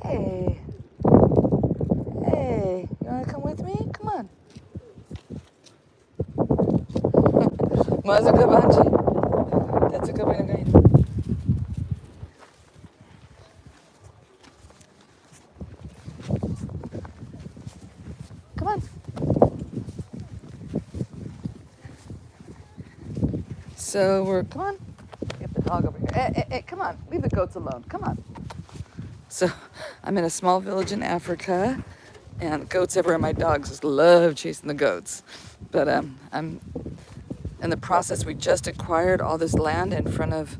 Hey. Hey. You want to come with me? Come on. Masuk ke banci. That's a good way to go. Come on. So come on. Get the dog over here. Hey, come on. Leave the goats alone. Come on. So I'm in a small village in Africa, and goats everywhere. My dogs just love chasing the goats. But I'm in the process. We just acquired all this land in front of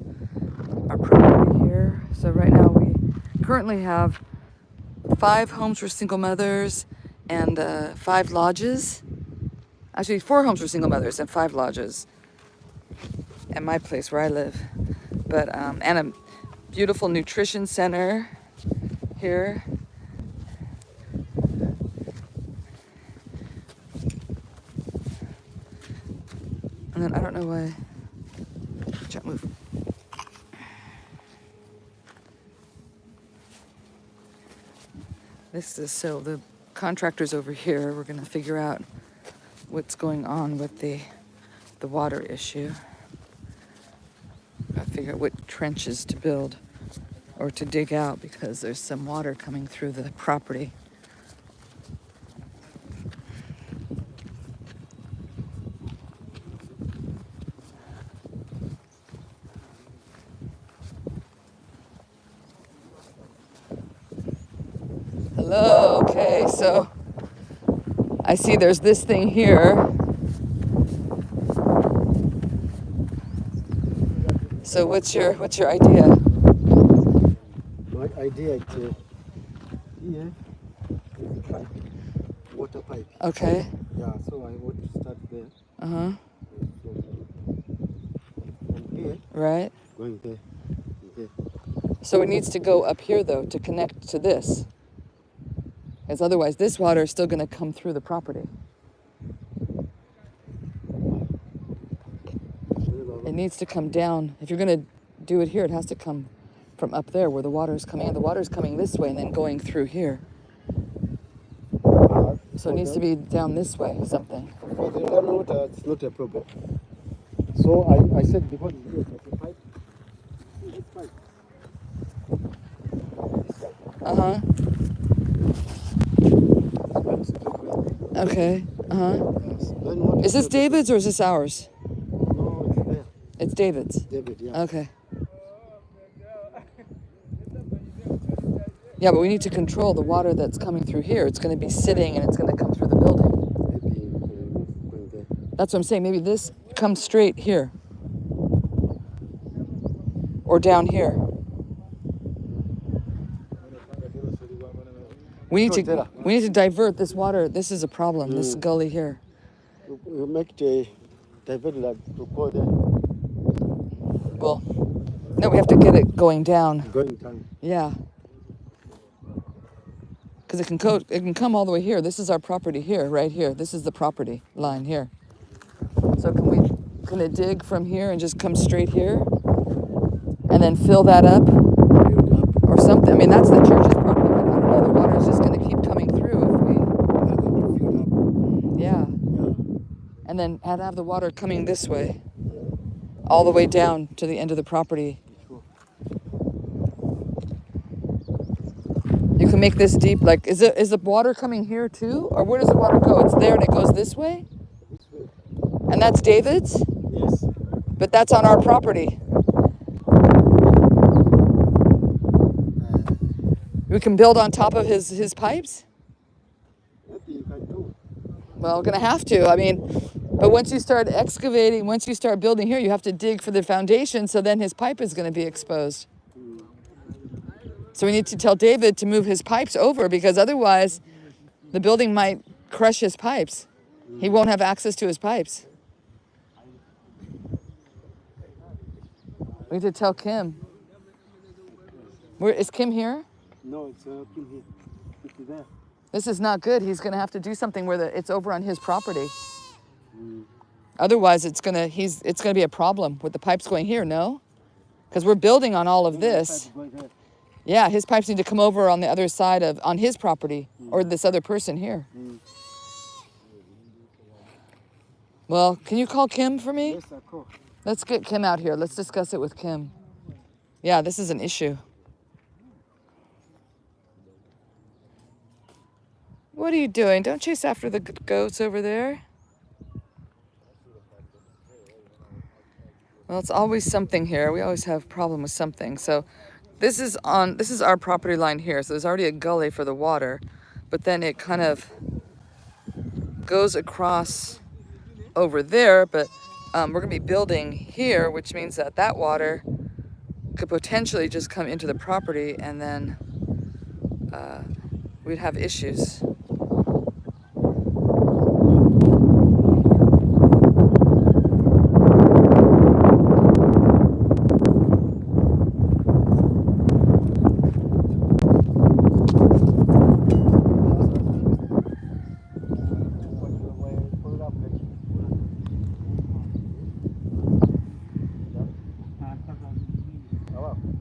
our property here. So right now we currently have 5 homes for single mothers and 5 lodges. Actually, 4 homes for single mothers and 5 lodges at my place where I live. But and a beautiful nutrition center here. And then I don't know why. Can't move. This is so the contractor's over here. We're gonna figure out what's going on with the water issue. Gotta figure out what trenches to build or to dig out because there's some water coming through the property. Hello, okay, so I see there's this thing here. So what's your idea? My idea is here is a pipe, water pipe. Okay. Yeah, so I want to start there. Uh-huh. From here, Right. going there, there. So it needs to go up here though to connect to this. Because otherwise this water is still gonna come through the property. It needs to come down. If you're gonna do it here, it has to come from up there where the water is coming in. The water is coming this way and then going through here. So it needs to be down this way, something. For the water, it's not a problem. So I said because it's a pipe, this pipe. Uh-huh. Okay. Uh-huh. Yes. Is this David's or is this ours? No, it's there. It's David's. David, yeah. Okay. Yeah, but we need to control the water that's coming through here. It's going to be sitting and it's going to come through the building. Maybe going there. That's what I'm saying. Maybe this comes straight here. Or down here. We need to divert this water. This is a problem, this gully here. You make the divert like to go there. Well, no, we have to get it going down. Going down. Yeah. Because it can come all the way here. This is our property here, right here. This is the property line here. So can it dig from here and just come straight here? And then fill that up? Or something. I mean, that's the church's property, but I don't know. The water is just going to keep coming through if we... Yeah. And then have the water coming this way. All the way down to the end of the property. You can make this deep, like, is the water coming here too? Or where does the water go? It's there and it goes this way? This way. And that's David's? Yes. But that's on our property. We can build on top of his pipes? Maybe you can do. Well, we're gonna have to. I mean, but once you start excavating, once you start building here, you have to dig for the foundation, so then his pipe is gonna be exposed. So we need to tell David to move his pipes over because otherwise the building might crush his pipes. He won't have access to his pipes. We need to tell Kim. Where is Kim here? No, it's Kim here. It's there. This is not good. He's gonna have to do something where it's over on his property. Otherwise, it's gonna be a problem with the pipes going here. No, because we're building on all of this. Yeah, his pipes need to come over on the other side of, on his property, or this other person here. Well, can you call Kim for me? Yes, I call. Let's get Kim out here. Let's discuss it with Kim. Yeah, this is an issue. What are you doing? Don't chase after the goats over there. Well, it's always something here. We always have a problem with something. So this is our property line here. So there's already a gully for the water, but then it kind of goes across over there, but we're gonna be building here, which means that that water could potentially just come into the property, and then we'd have issues.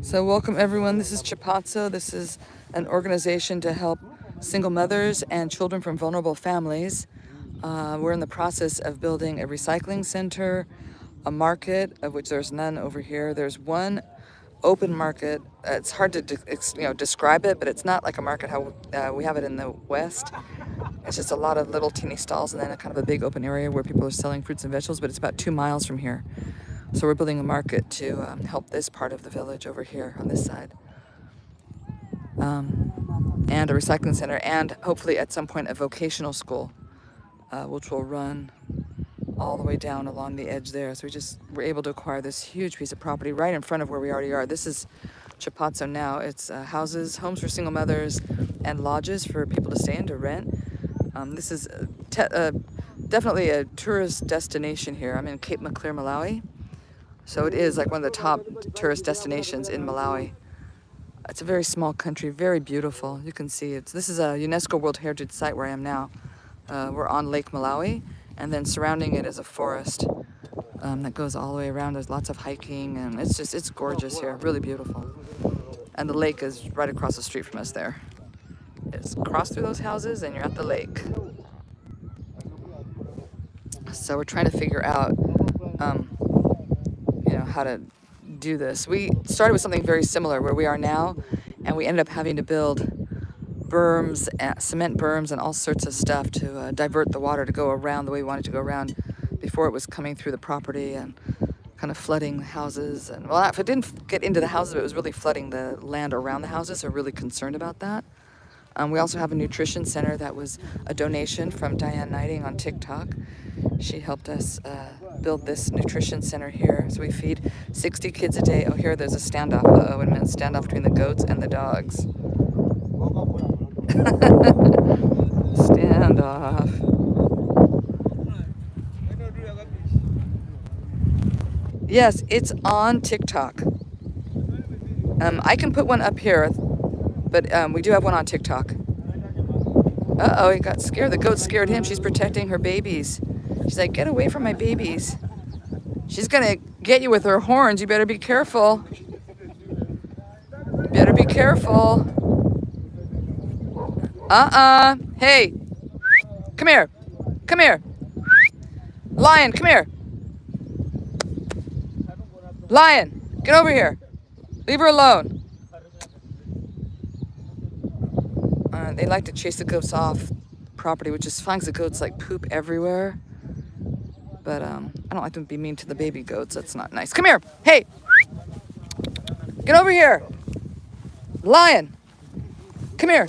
So welcome everyone, this is Chipatso. This is an organization to help single mothers and children from vulnerable families. We're in the process of building a recycling center, a market, of which there's none over here. There's one open market. It's hard to describe it, but it's not like a market how we have it in the West. It's just a lot of little teeny stalls and then a kind of a big open area where people are selling fruits and vegetables, but it's about 2 miles from here. So we're building a market to help this part of the village over here on this side. And a recycling center, and hopefully at some point a vocational school, which will run all the way down along the edge there. So we just were able to acquire this huge piece of property right in front of where we already are. This is Chipatso now. It's houses, homes for single mothers, and lodges for people to stay in, to rent. This is definitely a tourist destination here. I'm in Cape Maclear, Malawi. So it is like one of the top tourist destinations in Malawi. It's a very small country, very beautiful. You can see this is a UNESCO World Heritage Site where I am now. We're on Lake Malawi, and then surrounding it is a forest that goes all the way around. There's lots of hiking, and it's gorgeous here, really beautiful. And the lake is right across the street from us there. It's cross through those houses and you're at the lake. So we're trying to figure out how to do this. We started with something very similar where we are now, and we ended up having to build berms, cement berms, and all sorts of stuff to divert the water to go around the way we wanted to go around before it was coming through the property and kind of flooding the houses. And well, if it didn't get into the houses, it was really flooding the land around the houses, so we're really concerned about that. We also have a nutrition center that was a donation from Diane Knighting on TikTok. She helped us build this nutrition center here. So we feed 60 kids a day. Oh, here there's a standoff. Uh-oh, wait a minute. Standoff between the goats and the dogs. Standoff. Yes, it's on TikTok. I can put one up here, but we do have one on TikTok. Uh-oh, he got scared. The goat scared him. She's protecting her babies. She's like, get away from my babies. She's gonna get you with her horns. You better be careful. You better be careful. Hey, come here. Come here. Lion, come here. Lion, get over here. Leave her alone. They like to chase the goats off property, which is fine because the goats like poop everywhere. But I don't like them to be mean to the baby goats. That's not nice. Come here. Hey, get over here. Lion, come here.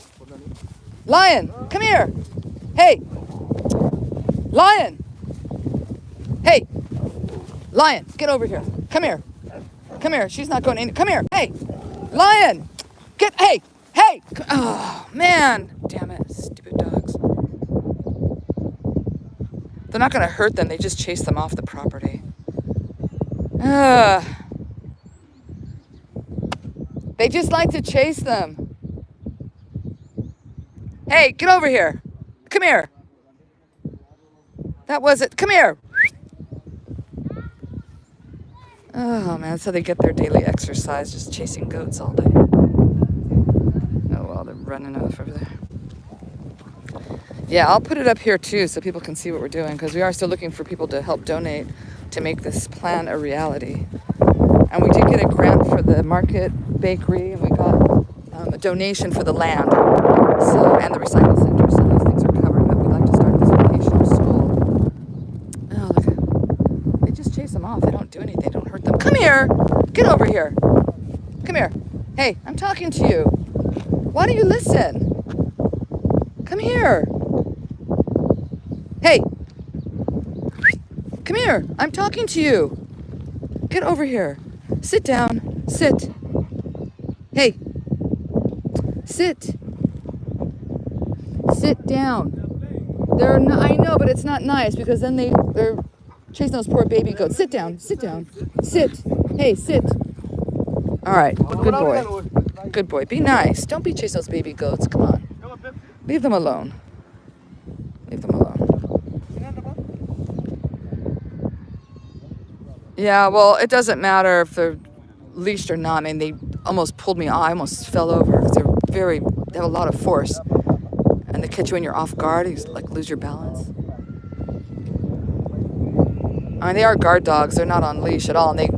Lion, come here. Hey, Lion. Hey, Lion, get over here. Come here. Come here. She's not going in. Come here. Hey, Lion, hey. Hey! Oh, man. Damn it. Stupid dogs. They're not going to hurt them. They just chase them off the property. They just like to chase them. Hey, get over here. Come here. That was it. Come here. Oh, man. That's how they get their daily exercise, just chasing goats all day. running off over there. Yeah, I'll put it up here too so people can see what we're doing, because we are still looking for people to help donate to make this plan a reality. And we did get a grant for the market bakery, and we got a donation for the land, so, and the recycle center. So those things are covered. But we'd like to start this vocational school. Oh, look! They just chase them off. They don't do anything. They don't hurt them. Come here! Get over here! Come here! Hey, I'm talking to you. Why don't you listen? Come here! Hey! Come here! I'm talking to you! Get over here. Sit down. Sit. Hey. Sit. Sit down. I know, but it's not nice because then they're chasing those poor baby goats. Sit down. Sit down. Sit. Hey, sit. All right. Good boy. Good boy. Be nice. Don't be chasing those baby goats. Come on. Leave them alone. Leave them alone. Yeah, well, it doesn't matter if they're leashed or not. I mean, they almost pulled me off. I almost fell over because they have a lot of force. And they catch you when you're off guard. You like lose your balance. I mean, they are guard dogs. They're not on leash at all. And they,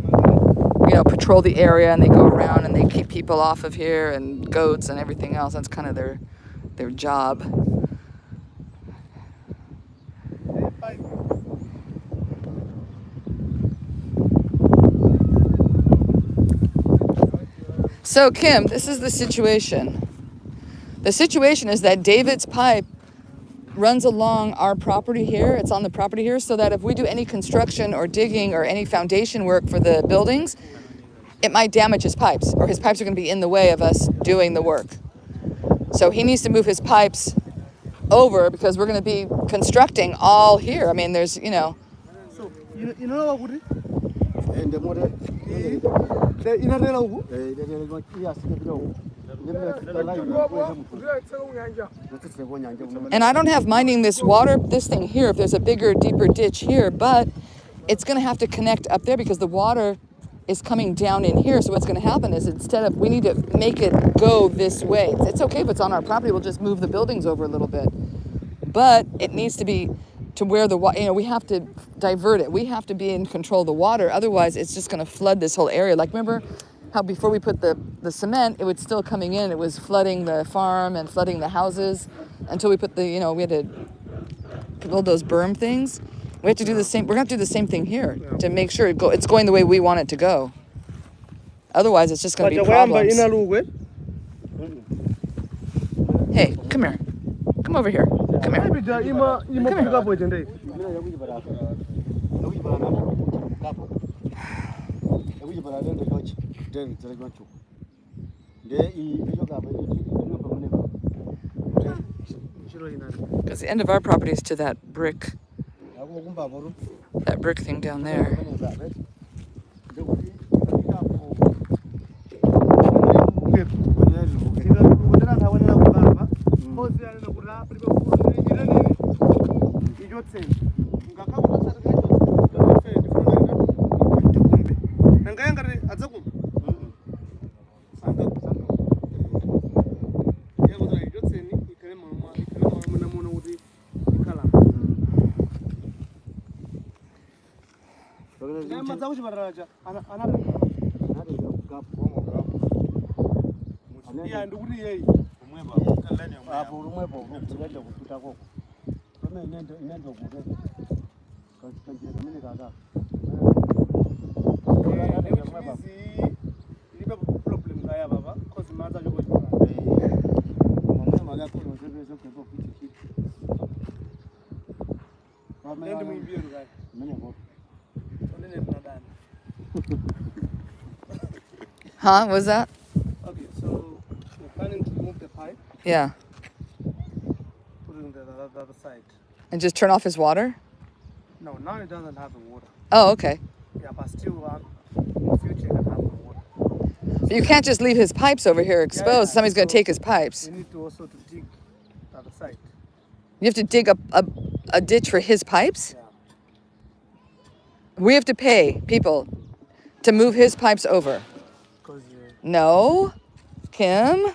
patrol the area and they go around and they keep people off of here and goats and everything else. That's kind of their job. So, Kim, this is the situation. The situation is that David's pipe runs along our property here. It's on the property here, so that if we do any construction or digging or any foundation work for the buildings, it might damage his pipes, or his pipes are going to be in the way of us doing the work. So he needs to move his pipes over because we're going to be constructing all here. I mean, there's, So, you know what? And the mother. And I don't have minding this thing here, if there's a bigger, deeper ditch here, but it's going to have to connect up there because the water is coming down in here. So what's going to happen is we need to make it go this way. It's okay if it's on our property, we'll just move the buildings over a little bit. But it needs to be to where the water, we have to divert it. We have to be in control of the water. Otherwise, it's just going to flood this whole area. Like, remember how before we put the cement, it was still coming in. It was flooding the farm and flooding the houses until we put we had to build those berm things. We have to do the same. We're going to do the same thing here to make sure it's going the way we want it to go. Otherwise, it's just going to be problems. Hey, come here. Come over here. Come here. Come here. Because the end of our property is to that brick thing down there. Huh? What was that? Okay, so we're planning to remove the pipe. Yeah. Put it on the other side. And just turn off his water? No, now it doesn't have the water. Oh, okay. Yeah, but still, in the future, it can have the water. But you can't just leave his pipes over here exposed. Somebody's going to take his pipes. We need to also to dig the other side. You have to dig a ditch for his pipes? Yeah. We have to pay people to move his pipes over. Because No, Kim,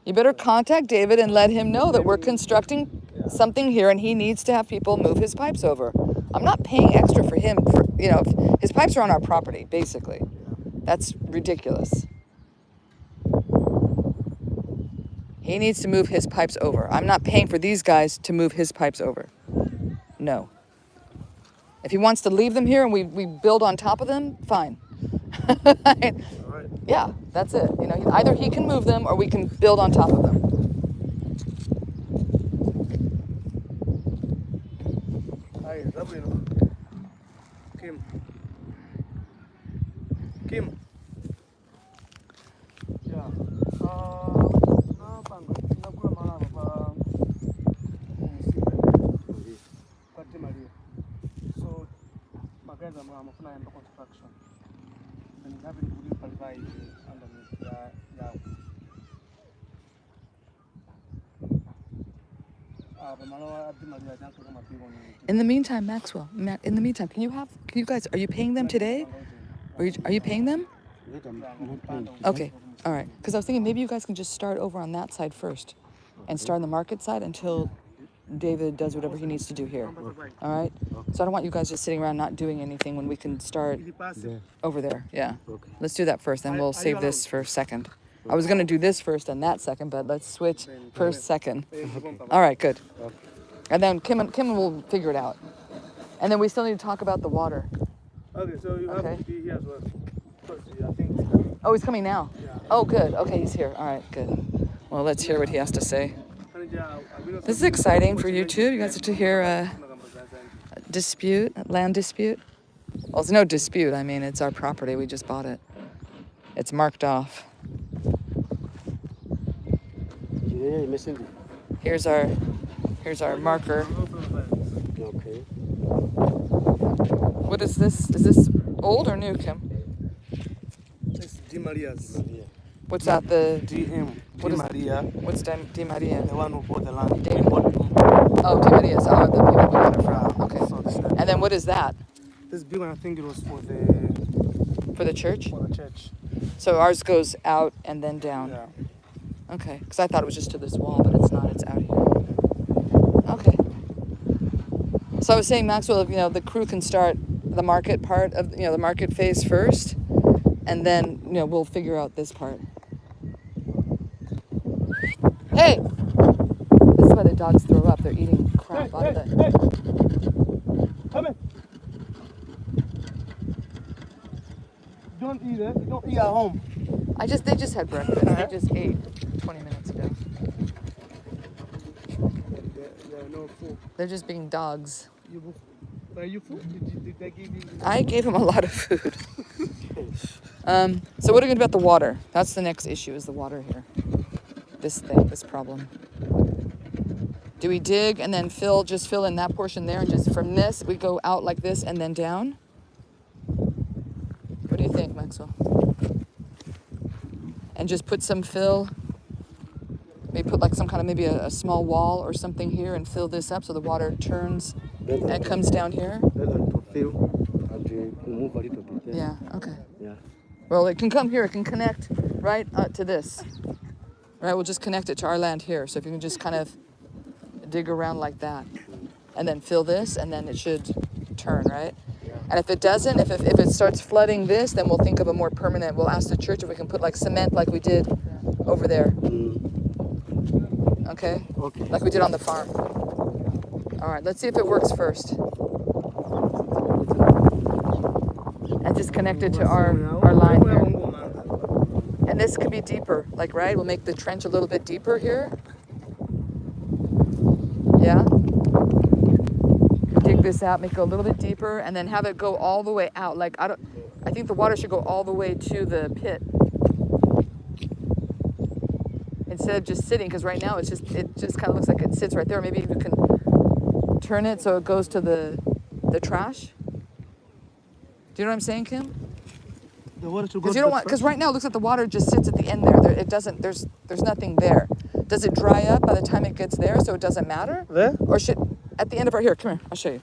You better contact David and let him know that we're constructing something here and he needs to have people move his pipes over. I'm not paying extra for him for, you know, his pipes are on our property, basically. That's ridiculous. He needs to move his pipes over. I'm not paying for these guys to move his pipes over. No. If he wants to leave them here and we build on top of them, fine. Yeah, that's it. You know, either he can move them or we can build on top of them. Hi, Kim. Kim. Yeah. So, my guys are going to construction. And having to provide underneath. Yeah. In the meantime, Maxwell, in the meantime, can you guys, are you paying them today? Are you paying them? Okay, all right. Because I was thinking maybe you guys can just start over on that side first and start on the market side until David does whatever he needs to do here. All right? So I don't want you guys just sitting around not doing anything when we can start over there. Yeah. Let's do that first, then we'll save this for second. I was going to do this first and that second, but let's switch first, second. All right, good. And then Kim will figure it out. And then we still need to talk about the water. Okay, so you have to be here as well. I think. Oh, he's coming now? Yeah. Oh, good. Okay, he's here. All right, good. Well, let's hear what he has to say. This is exciting for you too. You guys get to hear a dispute, a land dispute. Well, it's no dispute. I mean, it's our property. We just bought it. It's marked off. Here's our marker. Okay. What is this? Is this old or new, Kim? It's Di Maria's. What's that? The DM. What Di is- Maria. what's Di Maria? The one who bought the land. Dave. Bought Oh, Di Maria's. Oh, the people we got it from. Okay. So this, And then what is that? this big one, I think it was for For the church? the church. So ours goes out and then down. Yeah. Okay, because I thought it was just to this wall, but it's not. It's out here. Okay. So I was saying, Maxwell, you know, the crew can start the market part of, you know, the market phase first, and then, you know, we'll figure out this part. Hey! This is why the dogs throw up. They're eating crap out of it. Come in. Don't eat it. You don't eat at home. They just had breakfast. They just ate 20 minutes ago. There are no food. They're just being dogs. Are you food? Did they give you? I gave him a lot of food. So what are we going to do about the water? That's the next issue, is the water here. This problem. Do we dig and then just fill in that portion there, and just from this, we go out like this and then down? What do you think, Maxwell? And just put some fill, maybe put like some kind of, maybe a small wall or something here and fill this up so the water turns and comes down here? To fill and to move a little bit. Yeah, okay. Yeah. Well, it can come here, it can connect right to this. Right, we'll just connect it to our land here. So if you can just kind of dig around like that and then fill this, and then it should turn, right? And if it doesn't, if it starts flooding this, then we'll think of a more permanent, we'll ask the church if we can put like cement like we did over there. Okay? Okay. Like we did on the farm. All right, let's see if it works first. And just connect it to our line here. And this could be deeper, like, right? We'll make the trench a little bit deeper here. Yeah? Dig this out, make it a little bit deeper, and then have it go all the way out. Like, I think the water should go all the way to the pit. Instead of just sitting, because right now it just kind of looks like it sits right there. Maybe you can turn it so it goes to the trash. Do you know what I'm saying, Kim? The water to go. Because you don't want, because right now it looks like the water just sits at the end there. It doesn't. There's nothing there. Does it dry up by the time it gets there, so it doesn't matter? There? Or should at the end of our, here, come here, I'll show you.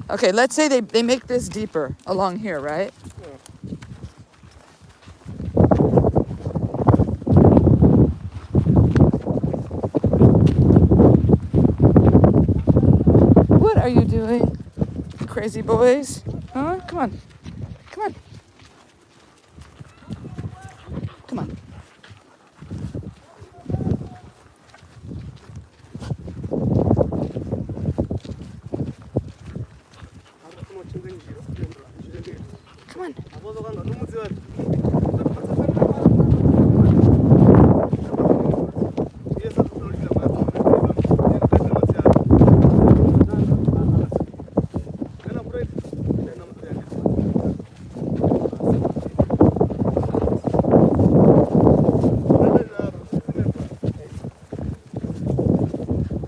Okay, let's say they make this deeper along here, right? crazy boys. Huh? Come on. Come on. Come on. Come on.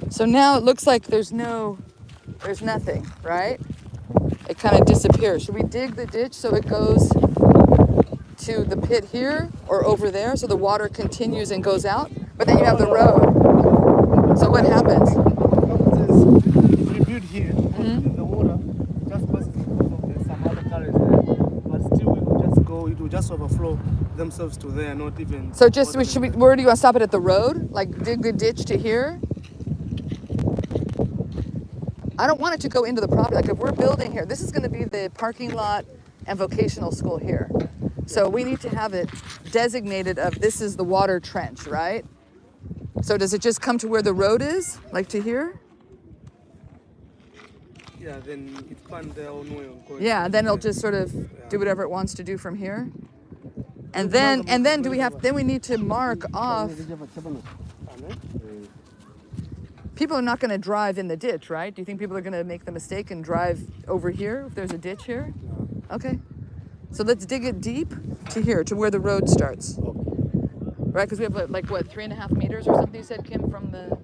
So now it looks like there's nothing, right? It kind of disappears. Should we dig the ditch so it goes to the pit here or over there so the water continues and goes out? But then you have the road. So what happens? If we build here, the water just passes because of there's some other currents there. But still, it will just overflow themselves to there, not even. So where do you want to stop it at the road? Like dig the ditch to here? I don't want it to go into the property. Like if we're building here, this is going to be the parking lot and vocational school here. So we need to have it designated of this is the water trench, right? So does it just come to where the road is, like to here? Yeah, then it finds their own way of going. Yeah, then it'll just sort of do whatever it wants to do from here. And then we need to mark off. People are not going to drive in the ditch, right? Do you think people are going to make the mistake and drive over here if there's a ditch here? Okay. So let's dig it deep to here, to where the road starts. Right? Because we have like what, 3.5 meters or something you said, Kim, from there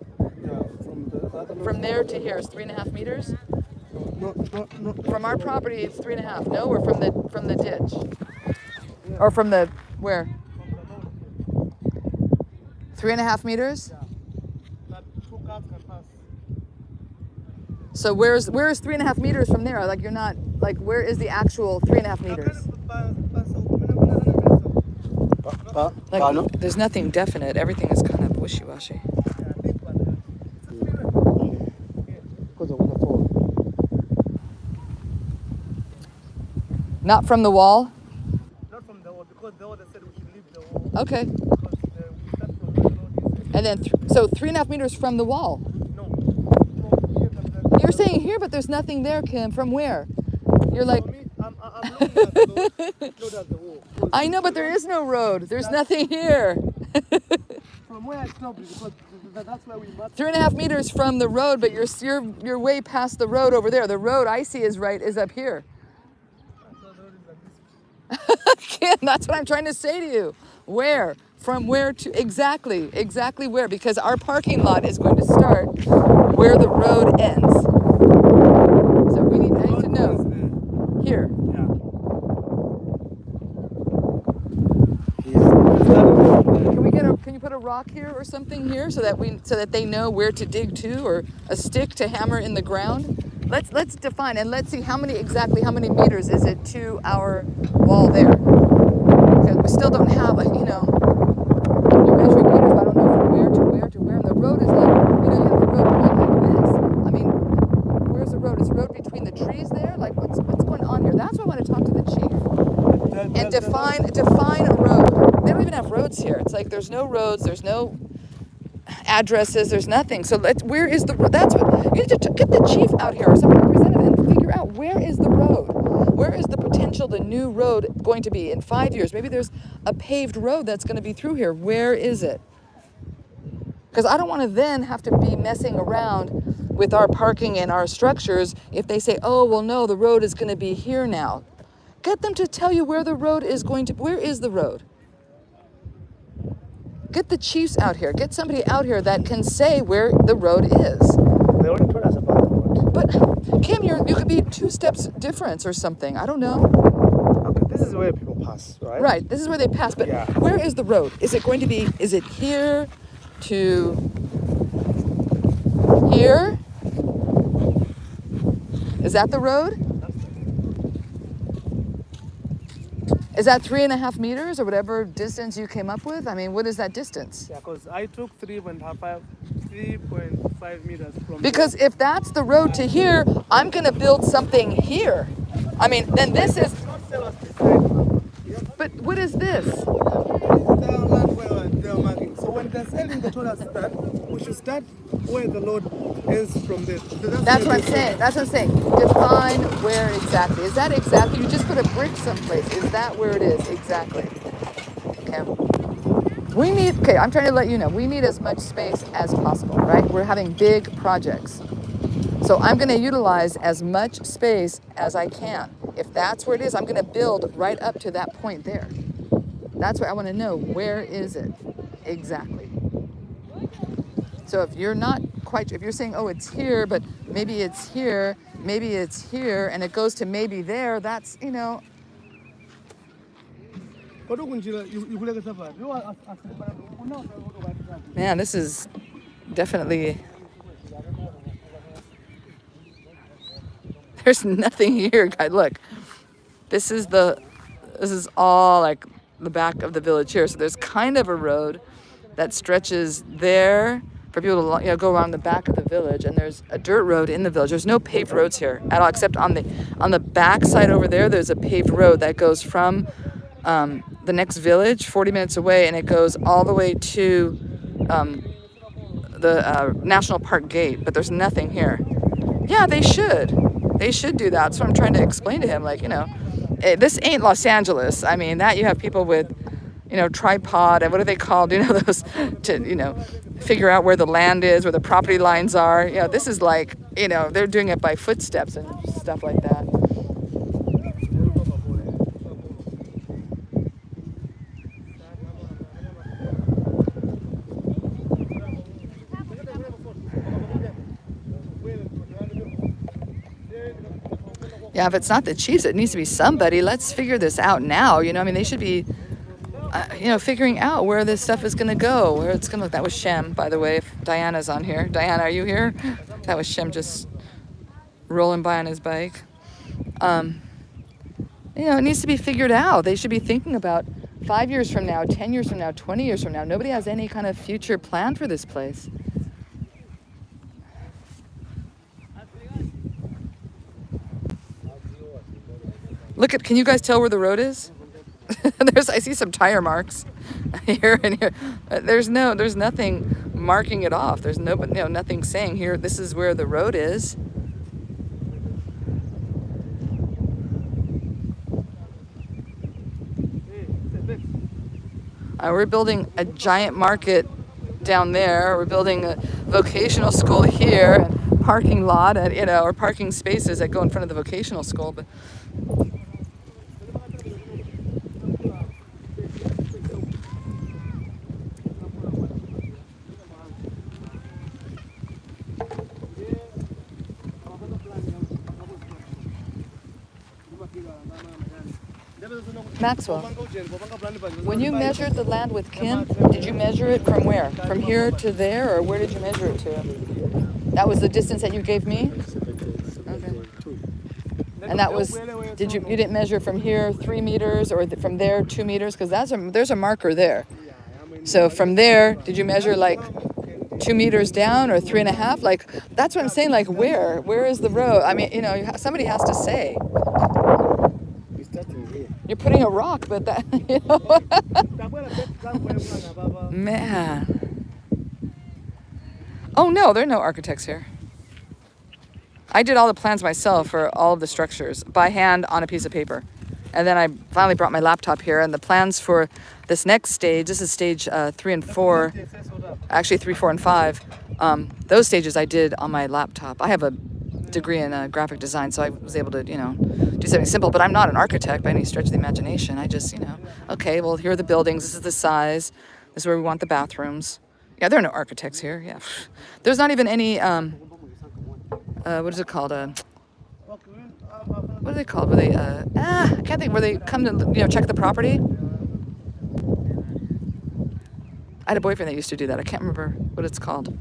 to here is 3.5 meters? No. From our property, it's 3.5. No, or from the ditch? Or from the, where? 3.5 meters? So where is 3.5 meters from there? Like you're not, like where is the actual 3.5 meters? Like there's nothing definite. Everything is kind of wishy-washy. Not from the wall? Not from the wall, because the wall said we should leave the wall. Okay. Because we start from where the road is. And then, so 3.5 meters from the wall? No. From here, You're saying here, but there's nothing there, Kim. From where? You're like... I'm looking at the wall. I know, but there is no road. There's nothing here. From where I stopped, because that's where we marked. 3.5 meters from the road, but you're way past the road over there. The road I see is up here. Kim, that's what I'm trying to say to you. Where? From where to exactly where? Because our parking lot is going to start where the road ends. So I need to know. Here. Yeah. Can you put a rock here or something here so that they know where to dig to, or a stick to hammer in the ground? Let's define and let's see how many meters is it to our wall there. Because we still don't have you measuring meters, but I don't know from where to where to where. And the road is like, you have the road going like this. I mean, where's the road? Is the road between the trees there? Like what's going on here? That's why I want to talk to the chief. And define a road. They don't even have roads here. It's like there's no roads, there's no addresses, there's nothing. So where is the road? That's what you need to get the chief out here or some representative and figure out where is the road. Where is the potential, the new road going to be in 5 years? Maybe there's a paved road that's going to be through here. Where is it? Because I don't want to then have to be messing around with our parking and our structures if they say, oh, well, no, the road is going to be here now. Get them to tell you where the road is going to, where is the road? Get the chiefs out here. Get somebody out here that can say where the road is. They already told us about the road. But Kim, you could be 2 steps difference or something. I don't know. Okay, this is where people pass, right? Right, this is where they pass. But yeah. Where is the road? Is it going to be, is it here to here? Is that the road? Is that 3.5 meters or whatever distance you came up with? I mean, what is that distance? Yeah, because I took 3.5 3.5 meters from Because if that's the road to here, I'm going to build something here. I mean, then this is, but what is this? So when they're selling, they told us that we should start where the load ends from there. That's what I'm saying. That's what I'm saying. Define where exactly. Is that exactly? You just put a brick someplace. Is that where it is? Exactly. Okay. We need, okay, I'm trying to let you know, we need as much space as possible, right? We're having big projects. So I'm going to utilize as much space as I can. If that's where it is, I'm going to build right up to that point there. That's what I want to know. Where is it exactly? So if you're not quite, if you're saying, oh, it's here, but maybe it's here, and it goes to maybe there, that's, you know. Man, this is definitely, there's nothing here, guys. Look, this is all like the back of the village here. So there's kind of a road that stretches there for people to go around the back of the village, and there's a dirt road in the village. There's no paved roads here at all, except on the back side over there. There's a paved road that goes from the next village, 40 minutes away, and it goes all the way to the National Park gate. But there's nothing here. Yeah, they should do that. That's what I'm trying to explain to him. Like, this ain't Los Angeles. I mean, that you have people with, tripod and what are they called? Those to, figure out where the land is, where the property lines are. This is like, they're doing it by footsteps and stuff like that. Yeah, if it's not the Chiefs, it needs to be somebody. Let's figure this out now. They should be, figuring out where this stuff is going to go, where it's going to look. That was Shem, by the way, if Diana's on here. Diana, are you here? That was Shem just rolling by on his bike. It needs to be figured out. They should be thinking about 5 years from now, 10 years from now, 20 years from now. Nobody has any kind of future plan for this place. Can you guys tell where the road is? I see some tire marks here and here. There's nothing marking it off. There's nothing saying here, this is where the road is. We're building a giant market down there. We're building a vocational school here, and parking lot, or parking spaces that go in front of the vocational school. But Maxwell, when you measured the land with Kim, did you measure it from where? From here to there, or where did you measure it to? That was the distance that you gave me? Okay. And that was, you didn't measure from here 3 meters or from there 2 meters? Because there's a marker there. So from there, did you measure like 2 meters down or 3.5? Like, that's what I'm saying, like where? Where is the road? I mean, somebody has to say. You're putting a rock, but that, Man. Oh no, there are no architects here. I did all the plans myself for all of the structures by hand on a piece of paper. And then I finally brought my laptop here, and the plans for this next stage, this is stage 3 and 4, actually 3, 4, and 5. Those stages I did on my laptop. I have a degree in graphic design, so I was able to, do something simple, but I'm not an architect by any stretch of the imagination. I just, okay, well, here are the buildings. This is the size. This is where we want the bathrooms. Yeah, there are no architects here. Yeah. There's not even any, what is it called? What are they called? Were they, I can't think, where they come to, check the property? I had a boyfriend that used to do that. I can't remember what it's called.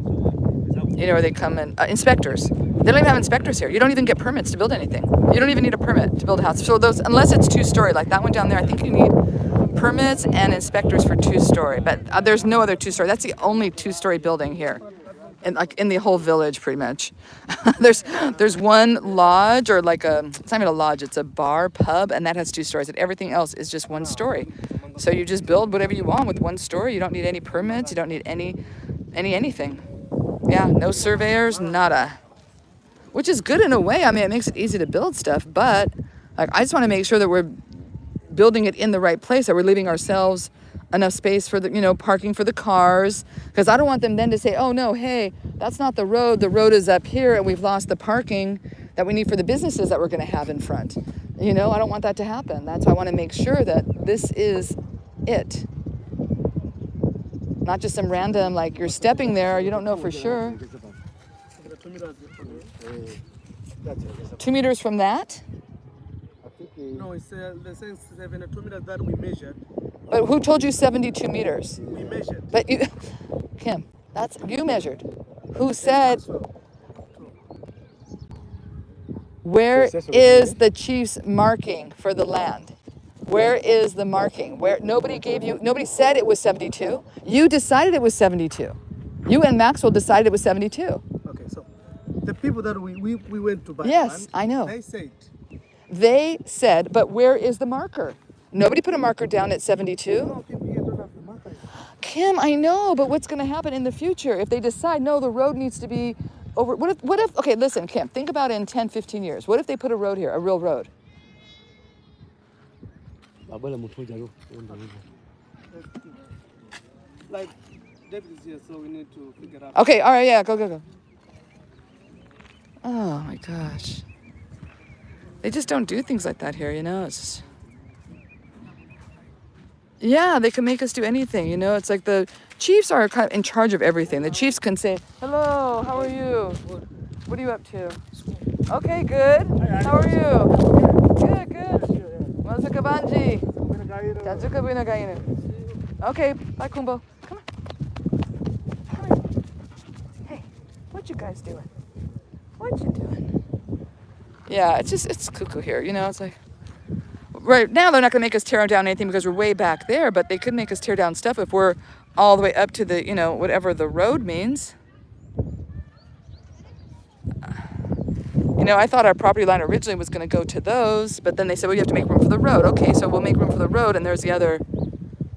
Where they come in, inspectors. They don't even have inspectors here. You don't even get permits to build anything. You don't even need a permit to build a house. So unless it's 2-story, like that one down there, I think you need permits and inspectors for 2-story, but there's no other 2-story. That's the only 2-story building here, in the whole village, pretty much. there's one lodge, or like it's not even a lodge, it's a bar, pub, and that has 2 stories, and everything else is just 1 story. So you just build whatever you want with 1 story. You don't need any permits. You don't need anything. Yeah, no surveyors, nada. Which is good in a way. I mean, it makes it easy to build stuff, but like, I just want to make sure that we're building it in the right place, that we're leaving ourselves enough space for the, parking for the cars. Because I don't want them then to say, oh no, hey, that's not the road. The road is up here and we've lost the parking that we need for the businesses that we're going to have in front. I don't want that to happen. That's why I want to make sure that this is it. Not just some random, like, you're stepping there, you don't know for sure. 2 meters from that? No, it's they're saying 72 meters that we measured. But who told you 72 meters? We measured. But you, Kim, that's, you measured. Who said, where is the chief's marking for the land? Where is the marking? Where nobody said it was 72. You decided it was 72. You and Maxwell decided it was 72. Okay, so the people that we went to buy Yes, land, I know. They said, but where is the marker? Nobody put a marker down at 72. no, people here don't have the marker. Kim, I know, but what's going to happen in the future if they decide, no, the road needs to be over? What if, okay, listen, Kim, think about it in 10, 15 years. What if they put a road here, a real road? Like, David is here, so we need to figure out. Okay, all right, yeah, go. Oh my gosh. They just don't do things like that here, it's just... Yeah, they can make us do anything, It's like the chiefs are kind of in charge of everything. The chiefs can say, hello, how are you? What are you up to? Okay, good. How are you? Good. Mazuka Banji. Jazuka Binagainu. Okay, bye, Kumbo. Come on. Hey, what you guys doing? What you doing? Yeah, it's cuckoo here, It's like, right now they're not going to make us tear down anything because we're way back there, but they could make us tear down stuff if we're all the way up to the, whatever the road means. I thought our property line originally was going to go to those, but then they said, well, you have to make room for the road. Okay, so we'll make room for the road, and there's the other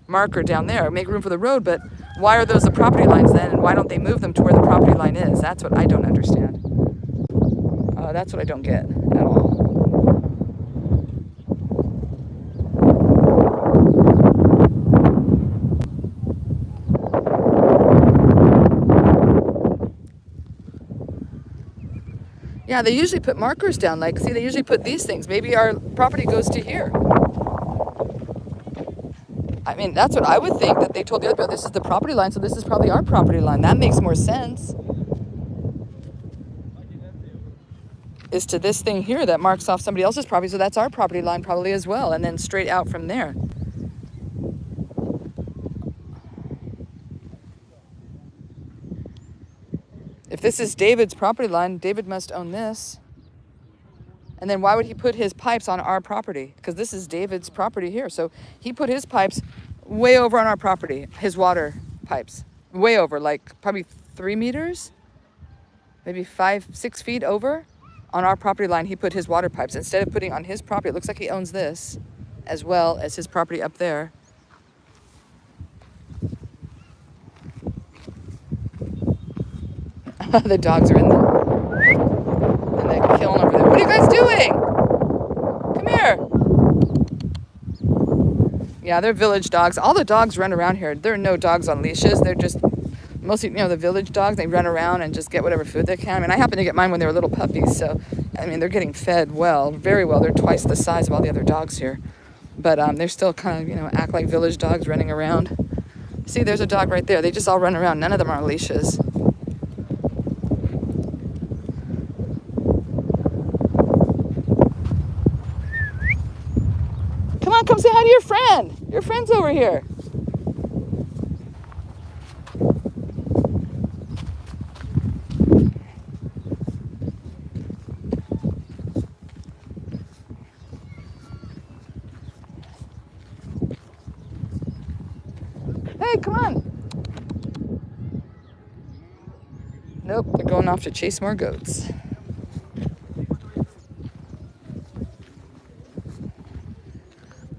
marker down there. Make room for the road, but why are those the property lines then, and why don't they move them to where the property line is? That's what I don't understand. That's what I don't get at all. Yeah, they usually put markers down. Like, see, they usually put these things. Maybe our property goes to here. I mean, that's what I would think, that they told the other people, this is the property line, so this is probably our property line. That makes more sense. Is to this thing here that marks off somebody else's property, so that's our property line probably as well, and then straight out from there. If this is David's property line, David must own this. And then why would he put his pipes on our property? Because this is David's property here. So he put his pipes way over on our property, his water pipes. Way over, like probably 3 meters? Maybe 5, 6 feet over on our property line. He put his water pipes. Instead of putting on his property, it looks like he owns this as well as his property up there. The dogs are in the kiln over there. What are you guys doing? Come here. Yeah, they're village dogs. All the dogs run around here. There are no dogs on leashes. They're just mostly, the village dogs. They run around and just get whatever food they can. I mean, I happened to get mine when they were little puppies. So, I mean, they're getting fed well, very well. They're twice the size of all the other dogs here. But they're still kind of, act like village dogs running around. See, there's a dog right there. They just all run around. None of them are on leashes. Come on, come say hi to your friend. Your friend's over here. Nope, they're going off to chase more goats.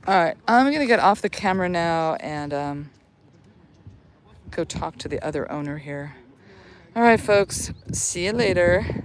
All right, I'm gonna get off the camera now and go talk to the other owner here. All right, folks, see you later.